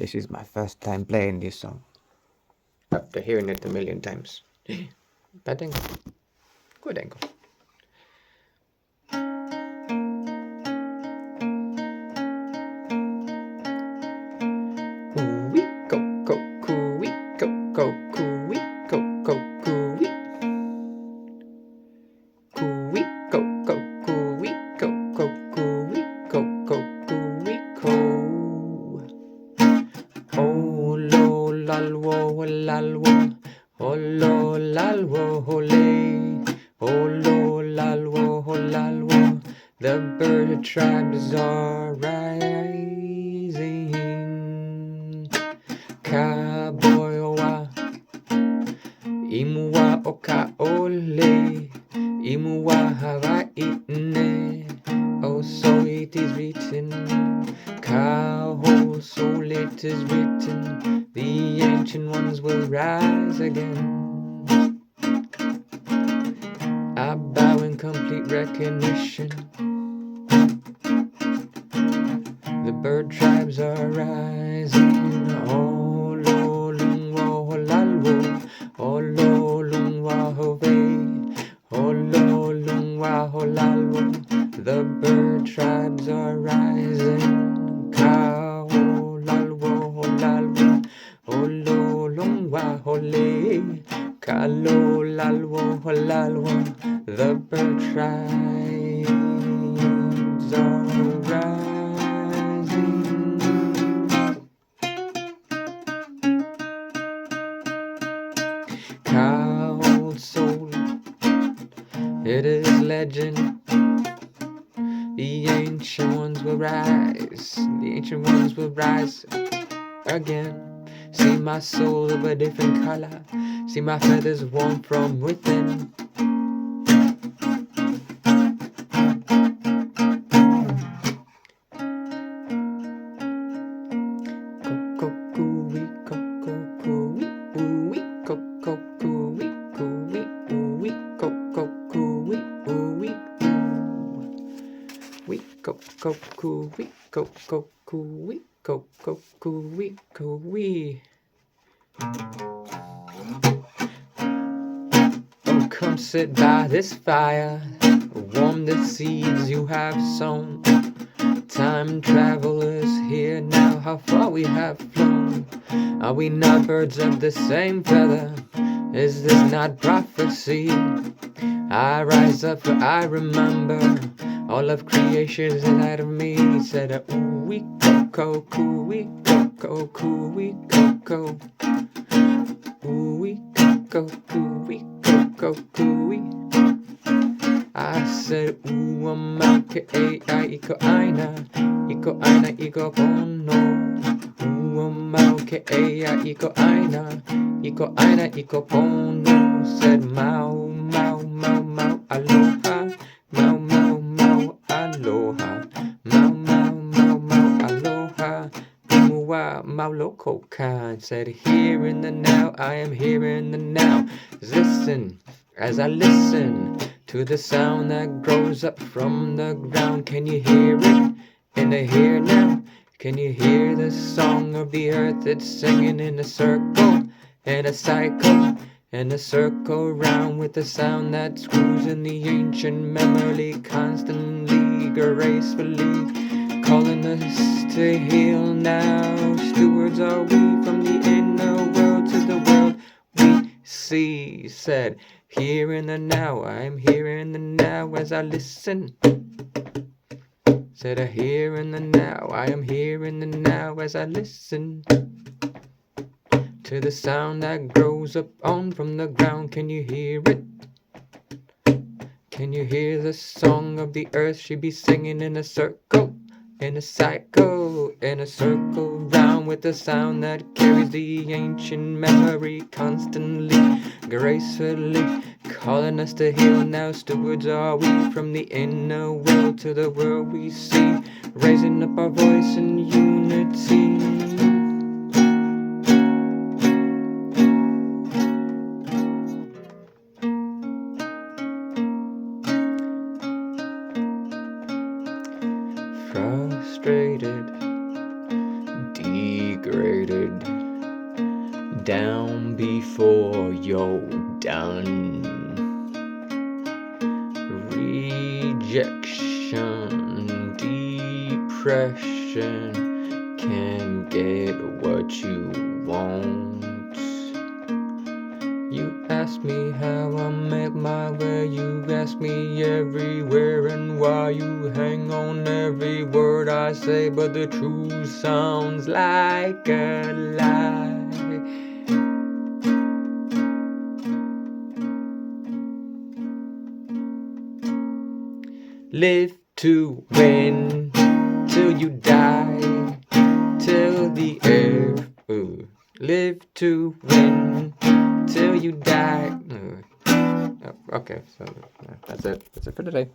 This is my first time playing this song after hearing it a million times. Bad angle. Good angle. Ooh-wee, go, go, coo-wee, go, go, coo-wee, go, go, coo-wee. Coo-wee, go, go, coo-wee, go, go, coo-wee, go, go, coo-wee, coo. Oh, lo, lalwo, lalwo. Oh, lo, lalwo, hole. Oh, lo, lalwo, lalwo. The bird tribes are rising. Kaboyowa, imuwa oka ole, imuwa hawaii. Oh, so it is written, Kaho, so it is written, the ancient ones will rise again. I bow in complete recognition. The bird tribes are rising. Oh, lo, lung, wo, lalwo. Oh, lo, lung, wa, hove. Oh, lo, lung, wa, ho, lalwo. The bird tribes are rising. Ka, ho, lalwo, ho, lalwo. Oh, lo, lung, wa, ho, le. Ka, lo, lalwo, ho, lalwo. The bird tribes are rising. Cold soul, it is legend. The ancient ones will rise. The ancient ones will rise again. See my soul of a different color. See my feathers warm from within. Oh, come sit by this fire, warm the seeds you have sown. Time travelers here now, how far we have flown. Are we not birds of the same feather? Is this not prophecy? I rise up for I remember all of creation is inside of me. Said a ooh wee coco, coo wee coco, coo wee coco. Ooh wee coco, coo wee coco, coo wee. I said ooh amake ai iko aina, iko aina iko pono. Ooh amake ai iko aina, iko aina iko pono. Said mau mau mau mau aloha, mau mau mau aloha, mau mau mau mau aloha. Imuwa mau loko ka. Said here in the now, I am here in the now. Listen as I listen to the sound that grows up from the ground. Can you hear it in the here now? Can you hear the song of the earth? It's singing in a circle, in a cycle, in a circle round with the sound that screws in the ancient memory, constantly, gracefully, calling us to heal now. Stewards are we from the inner world to the world we see. Said, here in the now, I'm here in the now as I listen. Said here in the now, I am here in the now as I listen to the sound that grows up on from the ground. Can you hear it? Can you hear the song of the earth? She be singing in a circle, in a cycle, in a circle round with the sound that carries the ancient memory constantly, gracefully, calling us to heal now. Stewards are we from the inner world to the world we see, raising up our voice in unity. Frustrated, degraded down before you're done. Rejection, depression can get what you want. You ask me how I make my way, you ask me everywhere and why you hang on every word I say, but the truth sounds like a lie. Live to win till you die, till the end. Live to win till you die. Okay, so that's it. That's it for today.